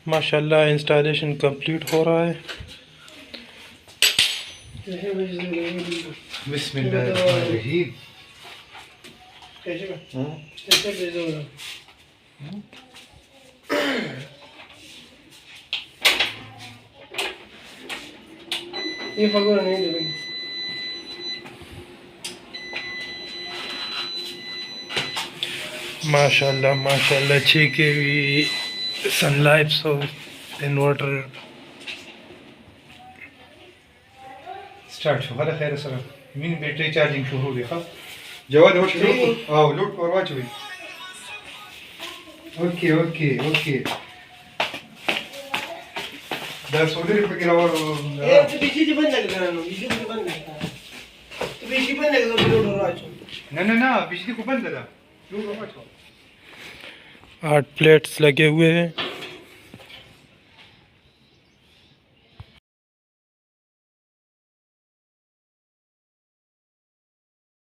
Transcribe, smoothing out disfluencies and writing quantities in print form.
माशाल्लाह installation complete हो रहा है। बिस्मिल्लाहिर्रहमानिर्रहीम। ये फगोरा नहीं देंगे। माशाल्लाह माशाल्लाह 6 kV sunlife source inverter. Start शो هذا خير سلام من बैटरी चार्जिंग शुरू हो गया जवाद लोड आओ लोड पर वाच हुई ओके ओके ओके दा सोल्डर पे गिरा और ये तो बीसी जी बंद लग रहा है, बीसी जी बंद लगता है तो बीसी बंद लग रहा है लोड हो रहा है ना बिजली को बंद लगा लोड वाच 8 प्लेट्स लगे हुए हैं।